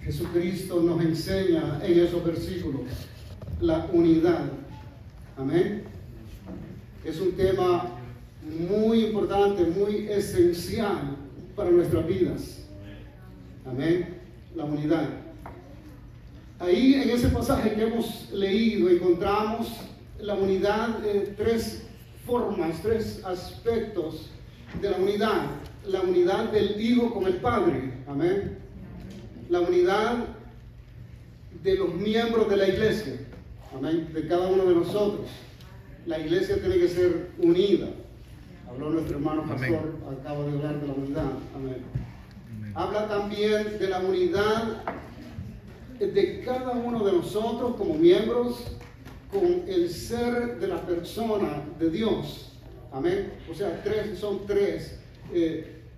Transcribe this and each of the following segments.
Jesucristo nos enseña en esos versículos la unidad. Amén. Es un tema muy importante, muy esencial para nuestras vidas. Amén. La unidad. Ahí en ese pasaje que hemos leído encontramos la unidad de tres formas, tres aspectos de la unidad. La unidad del Hijo con el Padre. Amén. La unidad de los miembros de la iglesia. Amén. De cada uno de nosotros. La iglesia tiene que ser unida. Habló nuestro hermano pastor, acaba de hablar de la unidad. Amén. Habla también de la unidad de cada uno de nosotros como miembros con el ser de la persona de Dios. Amén. O sea, son tres.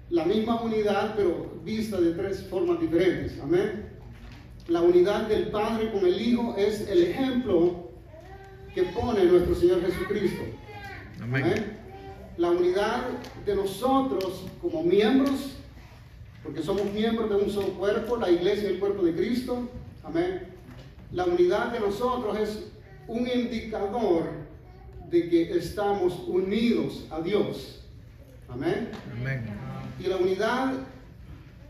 La misma unidad, pero vista de tres formas diferentes. Amén. La unidad del Padre con el Hijo es el ejemplo que pone nuestro Señor Jesucristo. Amén. Amén. La unidad de nosotros como miembros, porque somos miembros de un solo cuerpo, la iglesia es el cuerpo de Cristo. Amén. La unidad de nosotros es un indicador de que estamos unidos a Dios. Amén. Amén. Y la unidad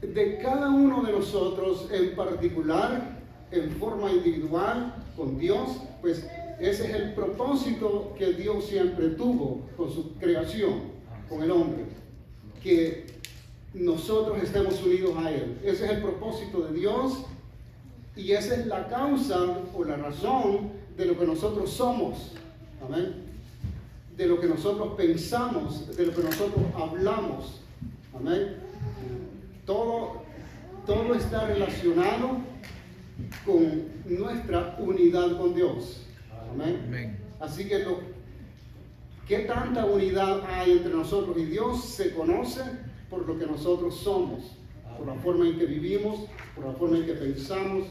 de cada uno de nosotros en particular, en forma individual, con Dios, pues ese es el propósito que Dios siempre tuvo con su creación, con el hombre, que nosotros estemos unidos a Él. Ese es el propósito de Dios y esa es la causa o la razón de lo que nosotros somos. Amén. De lo que nosotros pensamos, de lo que nosotros hablamos. Amén. Todo está relacionado con nuestra unidad con Dios. Amén. Amén. Así que ¿qué tanta unidad hay entre nosotros y Dios? Se conoce por lo que nosotros somos, por la forma en que vivimos, por la forma en que pensamos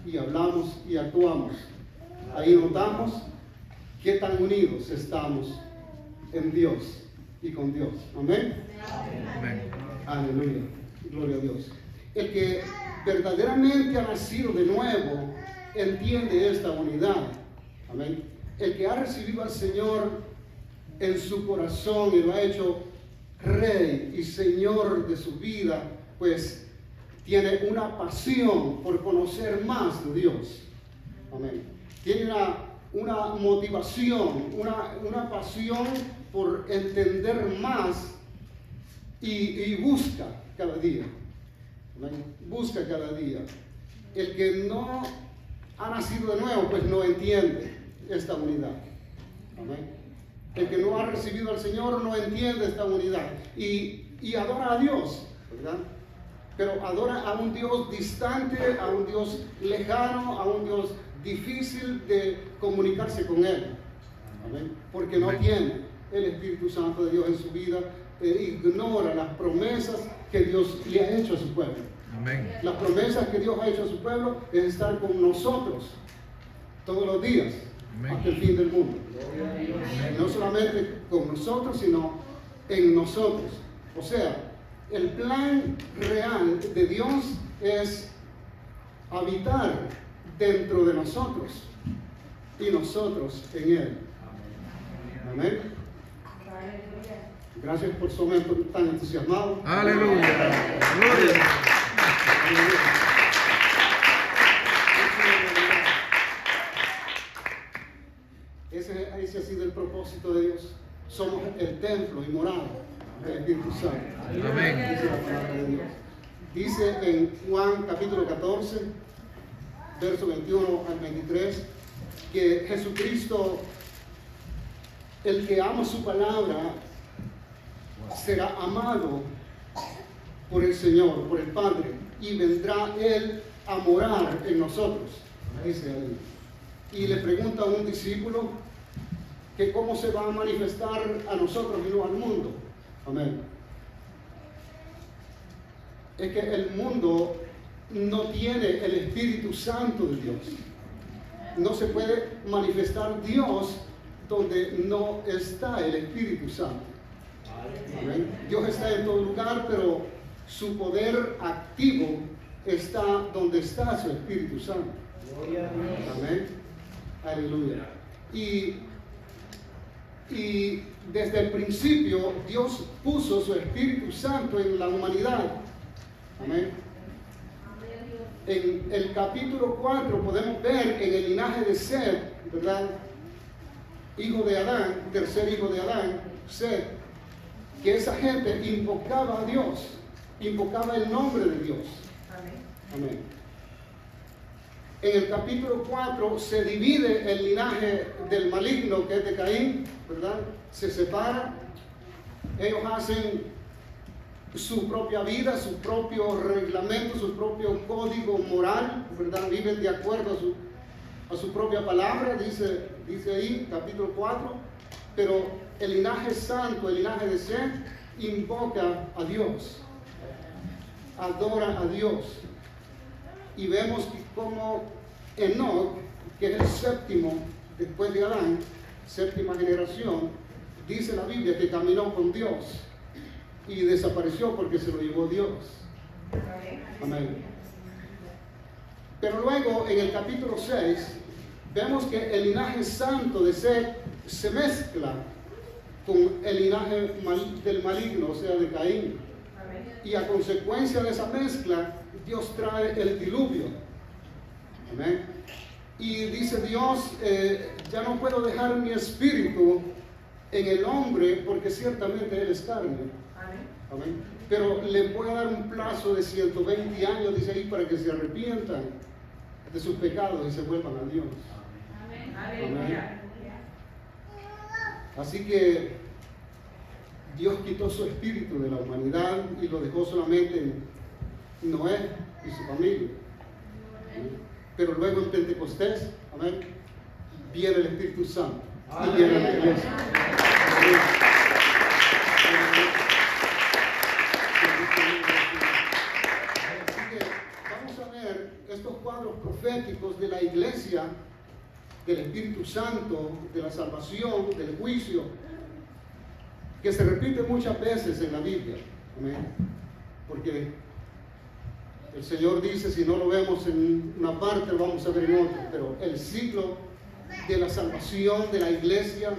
y hablamos y actuamos. Ahí notamos qué tan unidos estamos en Dios y con Dios. Amén. Amén. Aleluya. Gloria a Dios. El que verdaderamente ha nacido de nuevo entiende esta unidad. Amén. El que ha recibido al Señor en su corazón y lo ha hecho Rey y Señor de su vida, pues tiene una pasión por conocer más de Dios. Amén. Tiene una motivación, una pasión por entender más y busca cada día. Amén. Busca cada día. El que no ha nacido de nuevo, pues no entiende esta unidad. Amén. El que no ha recibido al Señor no entiende esta unidad y adora a Dios, ¿verdad? Pero adora a un Dios distante, a un Dios lejano, a un Dios difícil de comunicarse con Él. Amén. Porque no tiene el Espíritu Santo de Dios en su vida, ignora las promesas que Dios le ha hecho a su pueblo. Amén. Las promesas que Dios ha hecho a su pueblo es estar con nosotros todos los días. Amén. Hasta el fin del mundo. Amén. No solamente con nosotros, sino en nosotros. O sea, el plan real de Dios es habitar dentro de nosotros y nosotros en Él. Amén. Gracias por su momento tan entusiasmado. Aleluya. Gloria. Ese ha sido el propósito de Dios. Somos el templo y morada del Espíritu Santo. Amén. Dice la palabra de Dios. Dice en Juan capítulo 14, verso 21 al 23, que Jesucristo, el que ama su palabra, será amado por el Señor, por el Padre, y vendrá Él a morar en nosotros, dice ahí. Y le pregunta a un discípulo que cómo se va a manifestar a nosotros y no al mundo. Amén. Es que el mundo no tiene el Espíritu Santo de Dios. No se puede manifestar Dios donde no está el Espíritu Santo. Amén. Dios está en todo lugar, pero su poder activo está donde está su Espíritu Santo. Amén. Aleluya. Y desde el principio Dios puso su Espíritu Santo en la humanidad. Amén. En el capítulo 4 podemos ver en el linaje de Set, ¿verdad? Hijo de Adán, tercer hijo de Adán, Set, que esa gente invocaba a Dios, invocaba el nombre de Dios. Amén. En el capítulo 4 se divide el linaje del maligno, que es de Caín, ¿verdad? Se separa. Ellos hacen su propia vida, su propio reglamento, su propio código moral, ¿verdad? Viven de acuerdo a su propia palabra, dice ahí, capítulo 4. Pero el linaje santo, el linaje de Set, invoca a Dios, adora a Dios. Y vemos como Enoc, que es el séptimo después de Adán, séptima generación, dice la Biblia que caminó con Dios y desapareció porque se lo llevó Dios. Amén. Pero luego en el capítulo 6 vemos que el linaje santo de Set se mezcla con el linaje del maligno, o sea, de Caín. Y a consecuencia de esa mezcla, Dios trae el diluvio. Amén. Y dice Dios, ya no puedo dejar mi espíritu en el hombre porque ciertamente él es carne. Amén. Pero le voy a dar un plazo de 120 años, dice ahí, para que se arrepientan de sus pecados y se vuelvan a Dios. Amén. Así que Dios quitó su espíritu de la humanidad y lo dejó solamente en Noé y su familia. Pero luego en Pentecostés, amén, viene el Espíritu Santo y viene la iglesia. Así que vamos a ver estos cuadros proféticos de la iglesia, del Espíritu Santo, de la salvación, del juicio, que se repite muchas veces en la Biblia. Amén. Porque el Señor dice, si no lo vemos en una parte, lo vamos a ver en otra. Pero el ciclo de la salvación de la iglesia,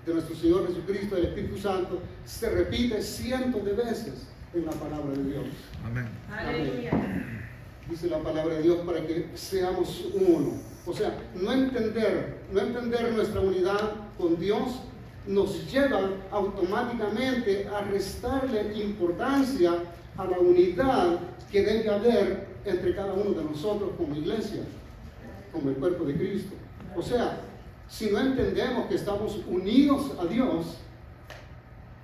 de nuestro Señor Jesucristo, del Espíritu Santo, se repite cientos de veces en la palabra de Dios. Amén. Amén. Dice la palabra de Dios para que seamos uno. O sea, no entender nuestra unidad con Dios nos lleva automáticamente a restarle importancia a la unidad que debe haber entre cada uno de nosotros como iglesia, como el cuerpo de Cristo. O sea, si no entendemos que estamos unidos a Dios,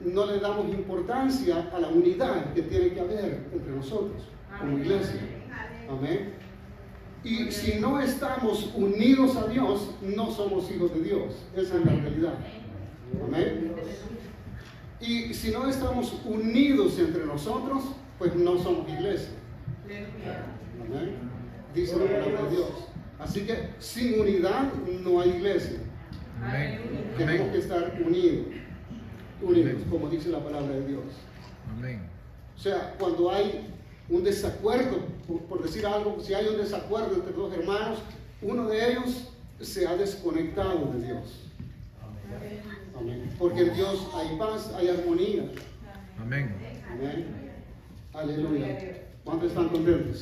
no le damos importancia a la unidad que tiene que haber entre nosotros como iglesia. Amén. Y si no estamos unidos a Dios, no somos hijos de Dios. Esa es la realidad. Amén. Y si no estamos unidos entre nosotros, pues no somos iglesia. Amén. Dice la palabra de Dios. Así que sin unidad no hay iglesia. Amén. Tenemos que estar unidos, como dice la palabra de Dios. Amén. O sea, cuando hay un desacuerdo, por decir algo, si hay un desacuerdo entre dos hermanos, uno de ellos se ha desconectado de Dios. Amén. Porque en Dios hay paz, hay armonía. Amén. Amén. Aleluya. ¿Cuántos están contentos?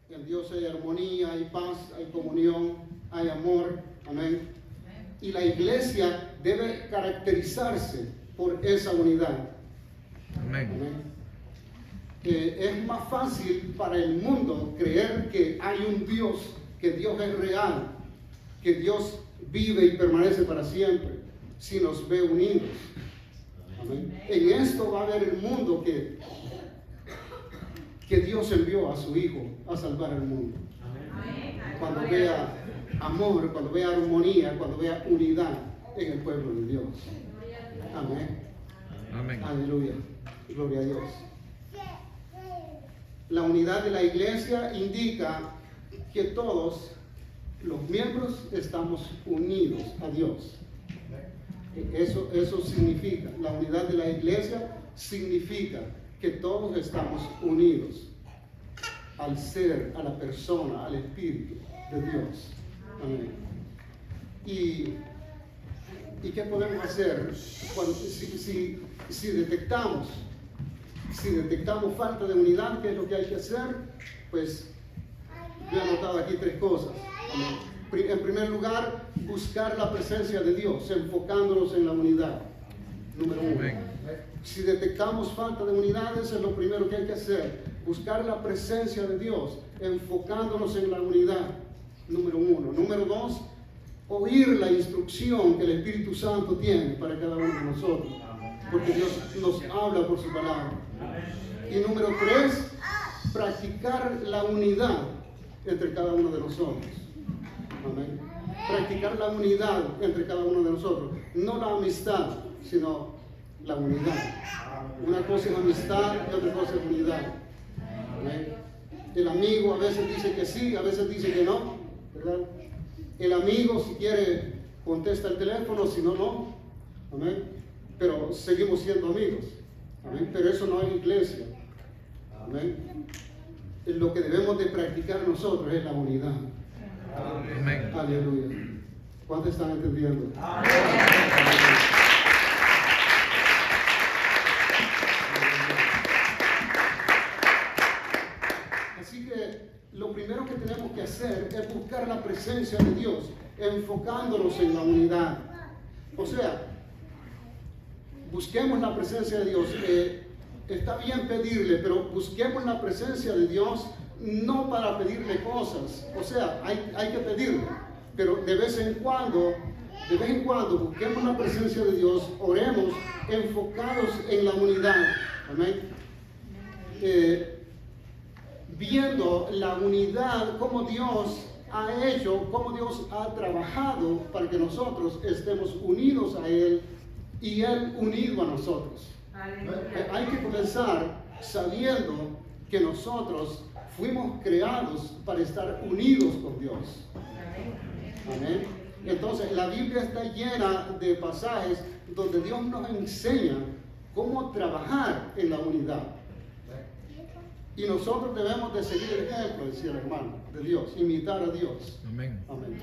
En Dios hay armonía, hay paz, hay comunión, hay amor. Amén. Y la iglesia debe caracterizarse por esa unidad. Amén. Amén. Es más fácil para el mundo creer que hay un Dios, que Dios es real, que Dios vive y permanece para siempre, si nos ve unidos. Amén. En esto va a ver el mundo que Dios envió a su Hijo a salvar al mundo. Cuando vea amor, cuando vea armonía, cuando vea unidad en el pueblo de Dios. Amén. Amén. Aleluya. Gloria a Dios. La unidad de la iglesia indica que todos los miembros estamos unidos a Dios. Eso significa, la unidad de la iglesia significa que todos estamos unidos al ser, a la persona, al Espíritu de Dios. Amén. ¿Y qué podemos hacer si detectamos falta de unidad? ¿Qué es lo que hay que hacer? Pues yo he anotado aquí 3 cosas. Amén. En primer lugar, buscar la presencia de Dios, enfocándonos en la unidad. Número 1. Amén. Si detectamos falta de unidad, eso es lo primero que hay que hacer. Buscar la presencia de Dios, enfocándonos en la unidad. Número 1. Número 2, oír la instrucción que el Espíritu Santo tiene para cada uno de nosotros. Porque Dios nos habla por su palabra. Y número 3, practicar la unidad entre cada uno de nosotros. Amén. Practicar la unidad entre cada uno de nosotros. No la amistad, sino la unidad. Una cosa es amistad y otra cosa es unidad. Amén. El amigo a veces dice que sí, a veces dice que no, ¿verdad? El amigo, si quiere, contesta el teléfono, si no, no. Amén. Pero seguimos siendo amigos. Amén. Pero eso no es iglesia. Amén. Lo que debemos de practicar nosotros es la unidad. Amén. Aleluya. ¿Cuántos están entendiendo? Amén. Así que lo primero que tenemos que hacer es buscar la presencia de Dios, enfocándonos en la unidad. O sea, busquemos la presencia de Dios. Está bien pedirle, pero busquemos la presencia de Dios no para pedirle cosas. O sea, hay que pedirle, pero de vez en cuando busquemos la presencia de Dios, oremos enfocados en la unidad. Amén. Viendo la unidad, cómo Dios ha hecho, cómo Dios ha trabajado para que nosotros estemos unidos a Él y Él unido a nosotros. Hay que comenzar sabiendo que nosotros fuimos creados para estar unidos con Dios. Amén. Entonces la Biblia está llena de pasajes donde Dios nos enseña cómo trabajar en la unidad. Y nosotros debemos de seguir el ejemplo, decía el hermano, de Dios, imitar a Dios. Amén. Amén.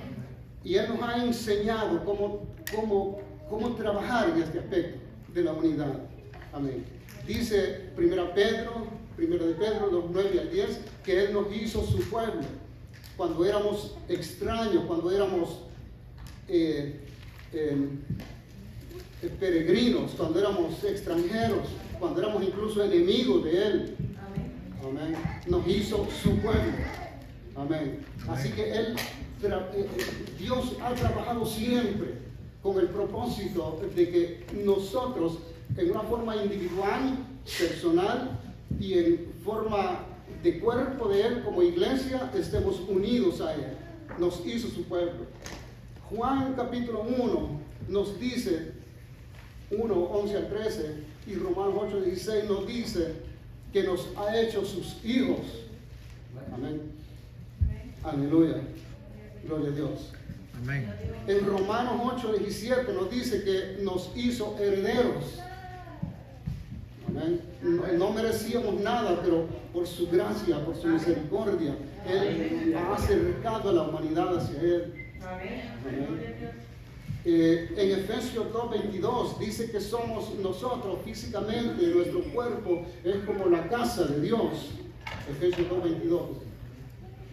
Y Él nos ha enseñado cómo trabajar en este aspecto de la unidad. Amén. Dice 1 de Pedro 2:9-10, que Él nos hizo su pueblo. Cuando éramos extraños, cuando éramos peregrinos, cuando éramos extranjeros, cuando éramos incluso enemigos de Él. Amén. Nos hizo su pueblo. Amén. Así que Dios ha trabajado siempre con el propósito de que nosotros, en una forma individual, personal y en forma de cuerpo de Él como iglesia, estemos unidos a Él. Nos hizo su pueblo. Juan capítulo 1 nos dice, 1:11-13, y Romanos 8:16 nos dice que nos ha hecho sus hijos. Amén. Aleluya. Gloria a Dios. Amén. En Romanos 8:17 nos dice que nos hizo herederos. Amén. No merecíamos nada, pero por su gracia, por su misericordia, Él ha acercado a la humanidad hacia Él. Amén. En Efesios 2:22 dice que somos nosotros físicamente, nuestro cuerpo es como la casa de Dios. Efesios 2:22.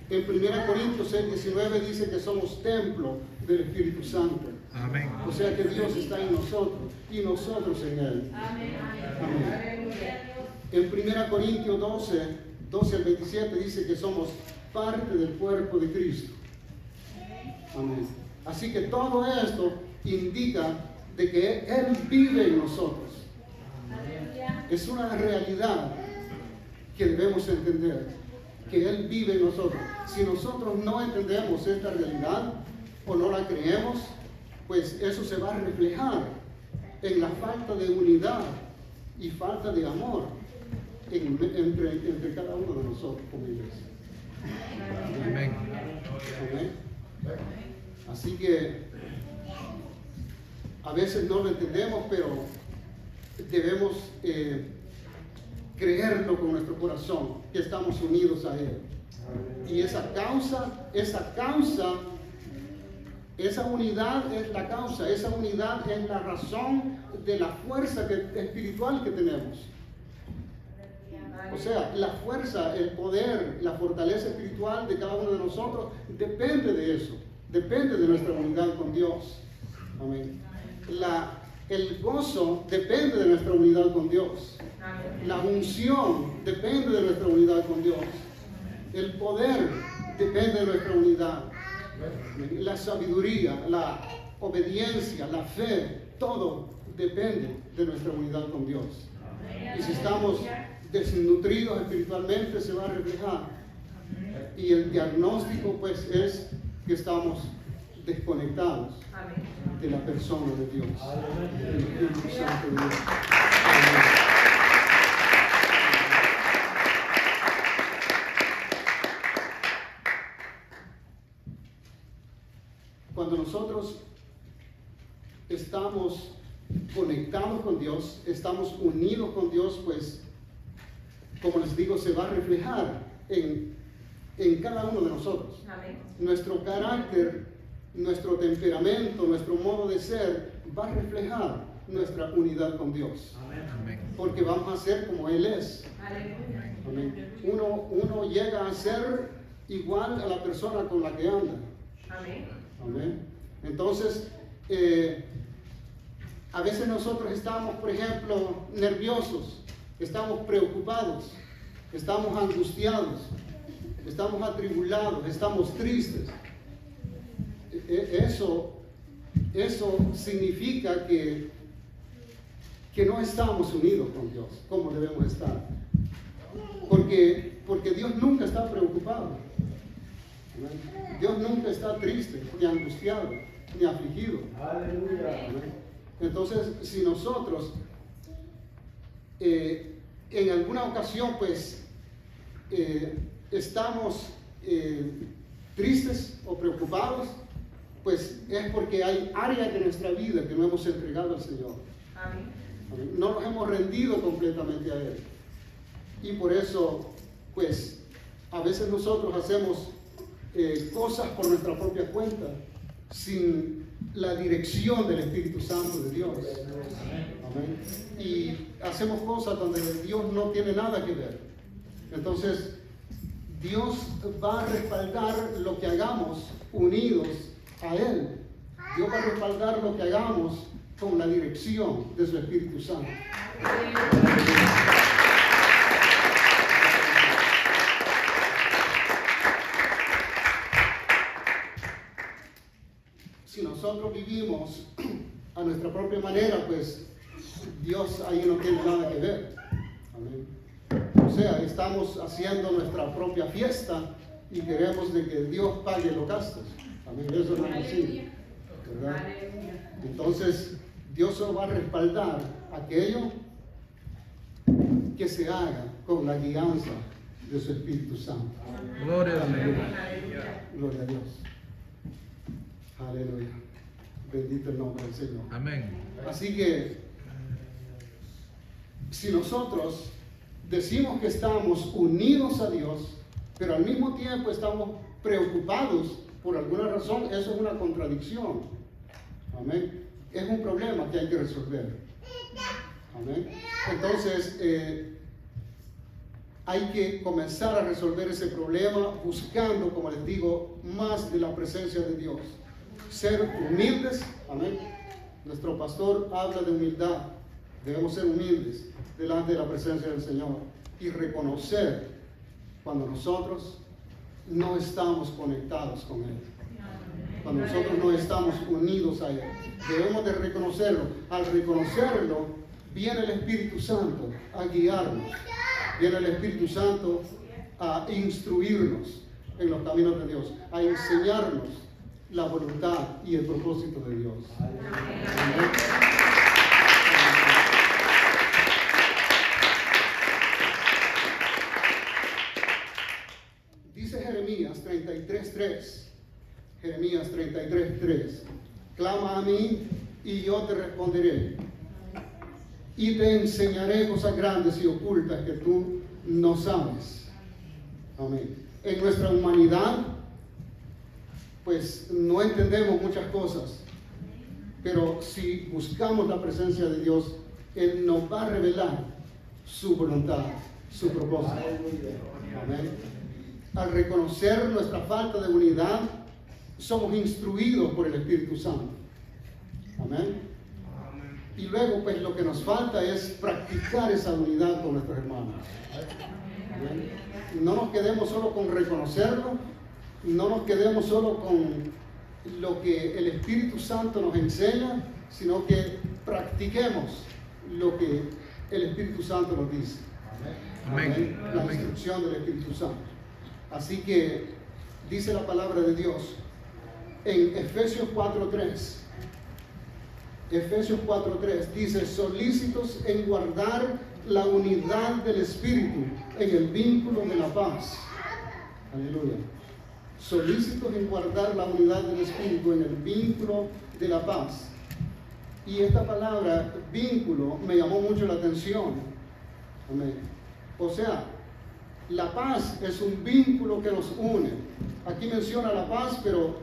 En 1 Corintios 6:19 dice que somos templo del Espíritu Santo. Amén. O sea que Dios está en nosotros y nosotros en Él. Amén. En 1 Corintios 12-27 dice que somos parte del cuerpo de Cristo. Amén. Así que todo esto indica de que Él vive en nosotros. Es una realidad que debemos entender, que Él vive en nosotros. Si nosotros no entendemos esta realidad o no la creemos, pues eso se va a reflejar en la falta de unidad y falta de amor entre cada uno de nosotros como iglesia. Amén. Amén. Así que A veces no lo entendemos, pero debemos creerlo con nuestro corazón, que estamos unidos a Él. Y esa unidad es la causa, esa unidad es la razón de la fuerza espiritual que tenemos. O sea, la fuerza, el poder, la fortaleza espiritual de cada uno de nosotros depende de eso, depende de nuestra unidad con Dios. Amén. El gozo depende de nuestra unidad con Dios. La unción depende de nuestra unidad con Dios. El poder depende de nuestra unidad. La sabiduría, la obediencia, la fe, todo depende de nuestra unidad con Dios. Y si estamos desnutridos espiritualmente, se va a reflejar. Y el diagnóstico pues es que estamos desconectados de la persona de Dios, del Espíritu Santo de Dios. Cuando nosotros estamos conectados con Dios, estamos unidos con Dios, pues, como les digo, se va a reflejar en cada uno de nosotros. Amén. Nuestro carácter, nuestro temperamento, nuestro modo de ser va a reflejar nuestra unidad con Dios. Amén. Porque vamos a ser como Él es. Amén. Uno llega a ser igual a la persona con la que anda. Amén. Amén. Entonces, a veces nosotros estamos, por ejemplo, nerviosos, estamos preocupados, estamos angustiados, estamos atribulados, estamos tristes. Eso significa que no estamos unidos con Dios como debemos estar. Porque Dios nunca está preocupado. Dios nunca está triste, ni angustiado, ni afligido. Aleluya. Entonces, si nosotros en alguna ocasión pues estamos tristes o preocupados, pues es porque hay áreas de nuestra vida que no hemos entregado al Señor. Amén. No nos hemos rendido completamente a Él. Y por eso, pues, a veces nosotros hacemos cosas por nuestra propia cuenta, sin la dirección del Espíritu Santo de Dios. Amén. Y hacemos cosas donde Dios no tiene nada que ver. Entonces, Dios va a respaldar lo que hagamos unidos a Él. Dios va a respaldar lo que hagamos con la dirección de su Espíritu Santo. Si nosotros vivimos a nuestra propia manera, pues Dios ahí no tiene nada que ver. Amén. O sea, estamos haciendo nuestra propia fiesta y queremos de que Dios pague los gastos. Amén. Eso no es así, ¿verdad? Entonces, Dios solo va a respaldar aquello que se haga con la guianza de su Espíritu Santo. Gloria a Dios. Gloria a Dios. Aleluya. Bendito el nombre del Señor. Amén. Así que, si nosotros decimos que estamos unidos a Dios, pero al mismo tiempo estamos preocupados por alguna razón, eso es una contradicción. Amén. Es un problema que hay que resolver. Amén. Entonces, hay que comenzar a resolver ese problema buscando, como les digo, más de la presencia de Dios. Ser humildes. Amén. Nuestro pastor habla de humildad. Debemos ser humildes delante de la presencia del Señor y reconocer cuando nosotros no estamos conectados con Él, cuando nosotros no estamos unidos a Él. Debemos de reconocerlo. Al reconocerlo, viene el Espíritu Santo a guiarnos, viene el Espíritu Santo a instruirnos en los caminos de Dios, a enseñarnos la voluntad y el propósito de Dios. Amén. Dice Jeremías 33:3. Jeremías 33:3. Clama a mí y yo te responderé. Y te enseñaré cosas grandes y ocultas que tú no sabes. Amén. En nuestra humanidad, pues no entendemos muchas cosas, pero si buscamos la presencia de Dios, Él nos va a revelar su voluntad, su propósito. Amén. Al reconocer nuestra falta de unidad, somos instruidos por el Espíritu Santo. Amén. Y luego, pues lo que nos falta es practicar esa unidad con nuestros hermanos. Amén. No nos quedemos solo con reconocerlo, no nos quedemos solo con lo que el Espíritu Santo nos enseña, sino que practiquemos lo que el Espíritu Santo nos dice. Amén. La instrucción del Espíritu Santo. Así que dice la palabra de Dios en Efesios 4:3. Efesios 4:3 dice: solícitos en guardar la unidad del Espíritu en el vínculo de la paz. Aleluya. Solícitos en guardar la unidad del Espíritu en el vínculo de la paz. Y esta palabra, vínculo, me llamó mucho la atención. Amén. O sea, la paz es un vínculo que nos une. Aquí menciona la paz, pero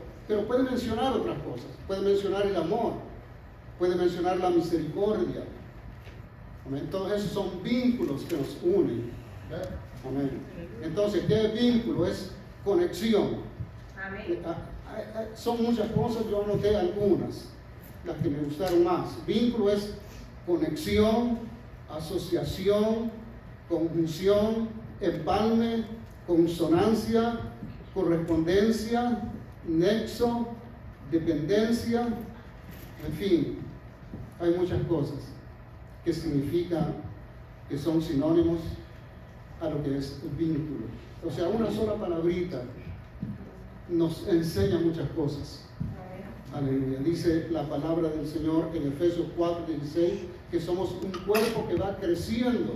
puede mencionar otras cosas. Puede mencionar el amor, puede mencionar la misericordia. Amén. Todos esos son vínculos que nos unen. Amén. Entonces, ¿qué vínculo? Es conexión. Amén. Son muchas cosas, yo anoté algunas, las que me gustaron más. Vínculo es conexión, asociación, conjunción, empalme, consonancia, correspondencia, nexo, dependencia, en fin, hay muchas cosas que significan, que son sinónimos a lo que es vínculo. O sea, una sola palabrita nos enseña muchas cosas. Aleluya. Dice la palabra del Señor en Efesios 4:16 que somos un cuerpo que va creciendo,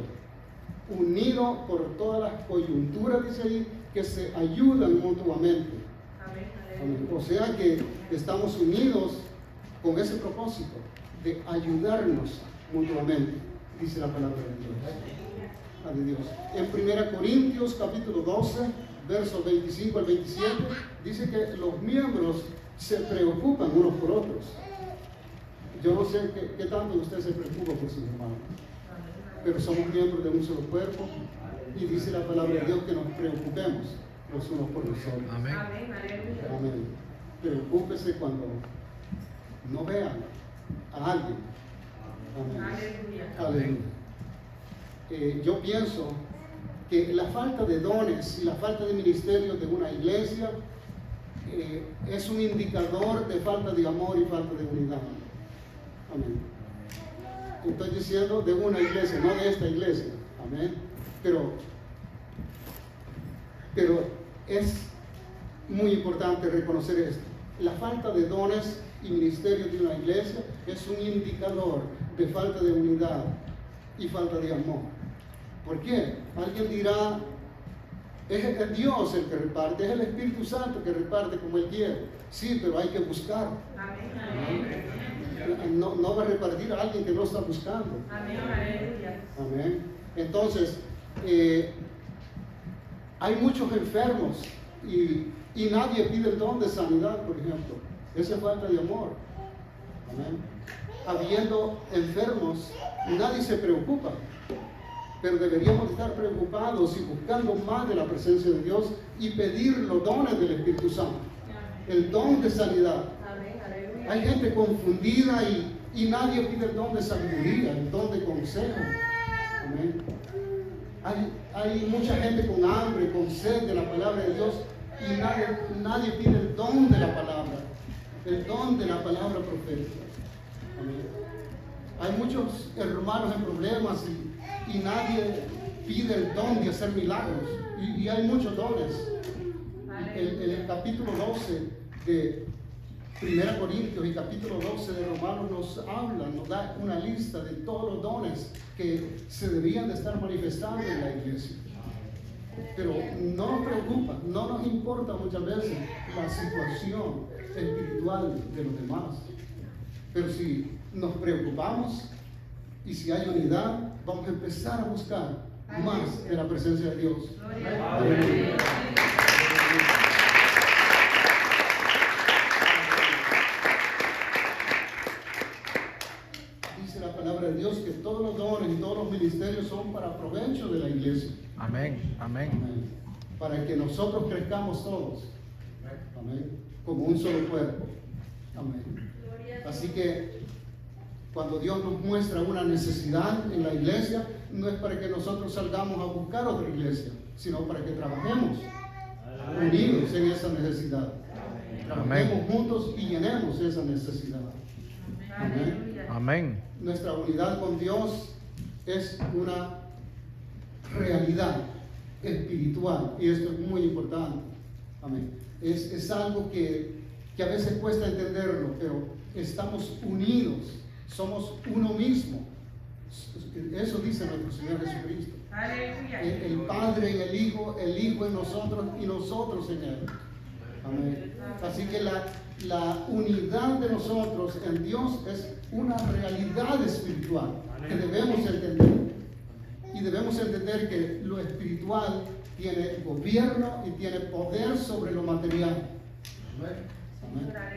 unido por todas las coyunturas, dice ahí, que se ayudan mutuamente. Amén. O sea que estamos unidos con ese propósito de ayudarnos mutuamente, dice la palabra de Dios. En 1 Corintios capítulo 12, versos 25 al 27, dice que los miembros se preocupan unos por otros. Yo no sé qué tanto usted se preocupa por sus hermanos, pero somos miembros de un solo cuerpo y dice la palabra de Dios que nos preocupemos los unos por los otros. Amén. Amén. Preocúpese cuando no vean a alguien. Amén. Aleluya. Yo pienso que la falta de dones y la falta de ministerios de una iglesia es un indicador de falta de amor y falta de unidad. Amén. Estoy diciendo de una iglesia, no de esta iglesia. Amén. Pero es muy importante reconocer esto. La falta de dones y ministerios de una iglesia es un indicador de falta de unidad y falta de amor. ¿Por qué? Alguien dirá, es Dios el que reparte, es el Espíritu Santo que reparte como Él quiere. Sí, pero hay que buscar. No va a repartir a alguien que no está buscando. Amén. Entonces, hay muchos enfermos y nadie pide el don de sanidad, por ejemplo. Esa es falta de amor. Amén. Habiendo enfermos, nadie se preocupa. Pero deberíamos estar preocupados y buscando más de la presencia de Dios y pedir los dones del Espíritu Santo. El don de sanidad. Hay gente confundida y nadie pide el don de sabiduría, el don de consejo. Amén. Hay mucha gente con hambre, con sed de la palabra de Dios y nadie pide el don de la palabra, el don de la palabra profética. Amén. Hay muchos hermanos en problemas y nadie pide el don de hacer milagros. Y hay muchos dones. En el capítulo 12 de 1 Corintios y capítulo 12 de Romanos nos habla, nos da una lista de todos los dones que se debían de estar manifestando en la iglesia. Pero no nos preocupa, no nos importa muchas veces la situación espiritual de los demás. Pero si nos preocupamos y si hay unidad, vamos a empezar a buscar más de la presencia de Dios. Aleluya. Dice la palabra de Dios que todos los dones y todos los ministerios son para provecho de la iglesia. Amén. Amén. Amén. Para que nosotros crezcamos todos. Amén. Como un solo cuerpo. Amén. Así que cuando Dios nos muestra una necesidad en la iglesia, no es para que nosotros salgamos a buscar otra iglesia, sino para que trabajemos unidos en esa necesidad. Trabajemos juntos y llenemos esa necesidad. Amén. Amén. Nuestra unidad con Dios es una realidad espiritual y esto es muy importante. Amén. Es algo que a veces cuesta entenderlo, pero estamos unidos, somos uno mismo. Eso dice nuestro Señor Jesucristo. El Padre en el Hijo en nosotros y nosotros en Él. Amén. Así que la unidad de nosotros en Dios es una realidad espiritual que debemos entender. Y debemos entender que lo espiritual tiene gobierno y tiene poder sobre lo material. Amén.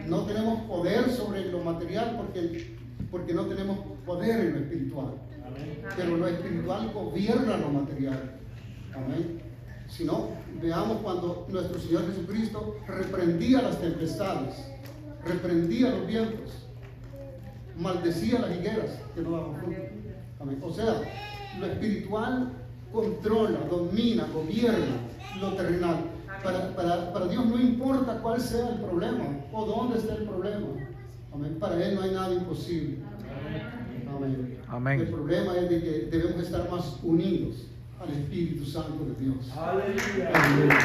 No tenemos poder sobre lo material porque no tenemos poder en lo espiritual. Pero lo espiritual gobierna lo material. Amén. Si no, veamos cuando nuestro Señor Jesucristo reprendía las tempestades, reprendía los vientos, maldecía las higueras que no daban fruto. Amén. O sea, lo espiritual controla, domina, gobierna lo terrenal. Para Dios no importa cuál sea el problema o dónde está el problema. Amén. Para Él no hay nada imposible. Amén. Amén. El problema es de que debemos estar más unidos al Espíritu Santo de Dios. Aleluya. Aleluya.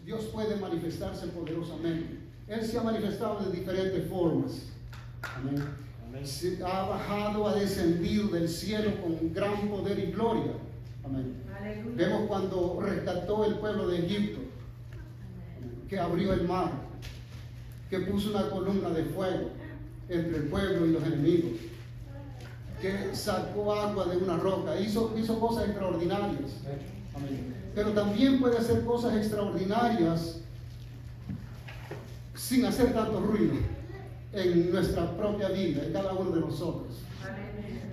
Dios puede manifestarse poderosamente. Él se ha manifestado de diferentes formas. Amén. Se ha bajado, ha descendido del cielo con gran poder y gloria. Amén. Vemos cuando rescató el pueblo de Egipto, que abrió el mar, que puso una columna de fuego entre el pueblo y los enemigos, que sacó agua de una roca, hizo cosas extraordinarias. Amén. Pero también puede hacer cosas extraordinarias sin hacer tanto ruido en nuestra propia vida, en cada uno de nosotros.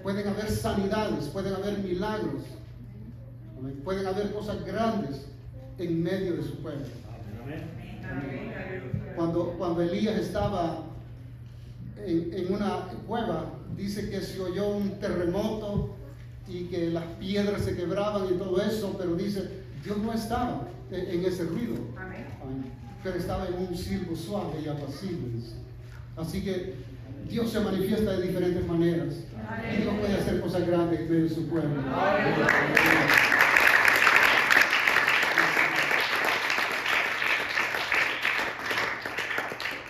Pueden haber sanidades, pueden haber milagros, amén. Pueden haber cosas grandes en medio de su pueblo. Amén. Cuando Elías estaba en una cueva, dice que se oyó un terremoto y que las piedras se quebraban y todo eso, pero dice, Dios no estaba en ese ruido. Amén. Pero estaba en un silbo suave y apacible. Así que Dios se manifiesta de diferentes maneras. Y Dios puede hacer cosas grandes en medio de su pueblo.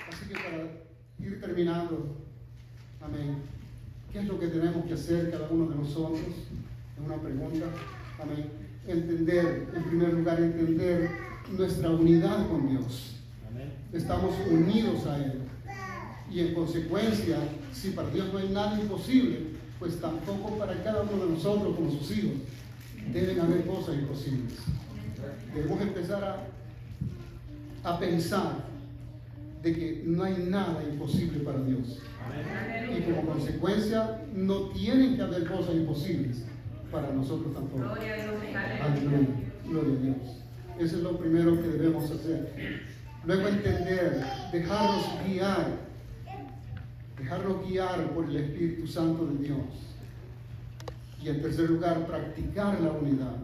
Así que para ir terminando, amén, ¿qué es lo que tenemos que hacer cada uno de nosotros? Es una pregunta. Amén. Entender, en primer lugar, entender nuestra unidad con Dios. Estamos unidos a Él. Y en consecuencia, si para Dios no hay nada imposible, pues tampoco para cada uno de nosotros como sus hijos deben haber cosas imposibles. Debemos empezar a pensar de que no hay nada imposible para Dios. Y como consecuencia, no tienen que haber cosas imposibles para nosotros tampoco. Aleluya. Gloria a Dios. Eso es lo primero que debemos hacer. Luego entender, dejarnos guiar por el Espíritu Santo de Dios. Y en tercer lugar, practicar la unidad.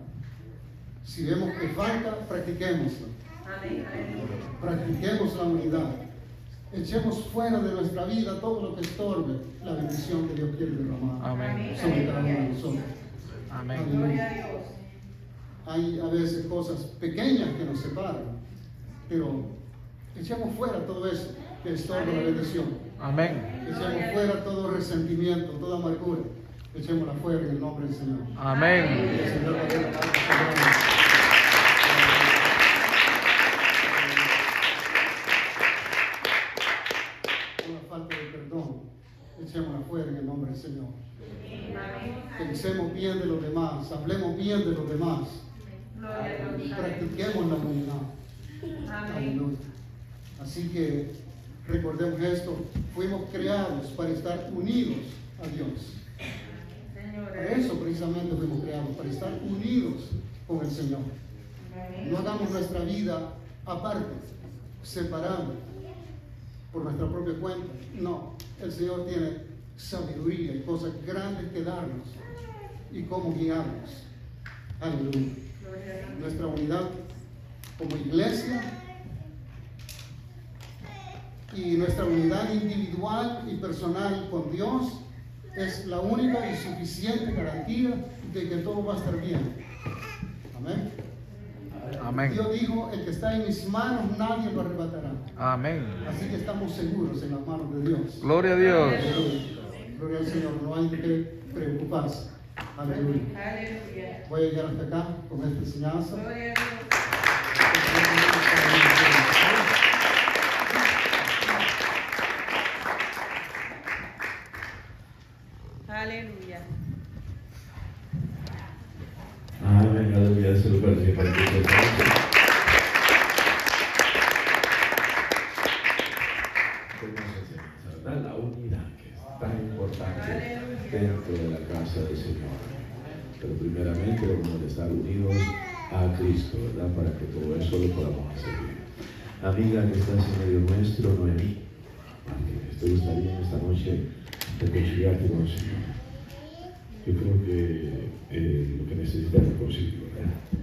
Si vemos que falta, practiquémosla. Practiquemos la unidad. Echemos fuera de nuestra vida todo lo que estorbe la bendición que Dios quiere derramar sobre cada uno de nosotros. Amén. Aleluya. Hay a veces cosas pequeñas que nos separan, pero echemos fuera todo eso que estorba la bendición. Amén. Echemos fuera todo resentimiento, toda amargura. Echémosla fuera en el nombre del Señor. Amén. Y el Señor va a hacer la obra. pensemos bien de los demás, hablemos bien de los demás, practiquemos la unidad. Aleluya. Así que recordemos esto, fuimos creados para estar unidos a Dios. Para eso precisamente fuimos creados, para estar unidos con el Señor. No hagamos nuestra vida aparte, separando por nuestra propia cuenta. No, el Señor tiene sabiduría y cosas grandes que darnos y cómo guiarnos. Aleluya. Nuestra unidad como iglesia y nuestra unidad individual y personal con Dios es la única y suficiente garantía de que todo va a estar bien. Amén. Amén. Dios dijo, el que está en mis manos nadie lo arrebatará. Amén. Así que estamos seguros en las manos de Dios. Gloria a Dios. Aleluya. Gloria al Señor, no hay de qué preocuparse. Aleluya. Voy a llegar hasta acá con esta enseñanza. Aleluya. Amén, aleluya, se lo permite para que se ¿verdad? La unidad que es tan importante dentro de la casa del Señor. Pero primeramente vamos a estar unidos a Cristo, ¿verdad? Para que todo eso lo podamos hacer bien. Amiga que estás en medio nuestro, Noemí, esto gustaría esta noche reconciliarte con el Señor. Yo creo que lo que necesitas es reconciliar, ¿verdad?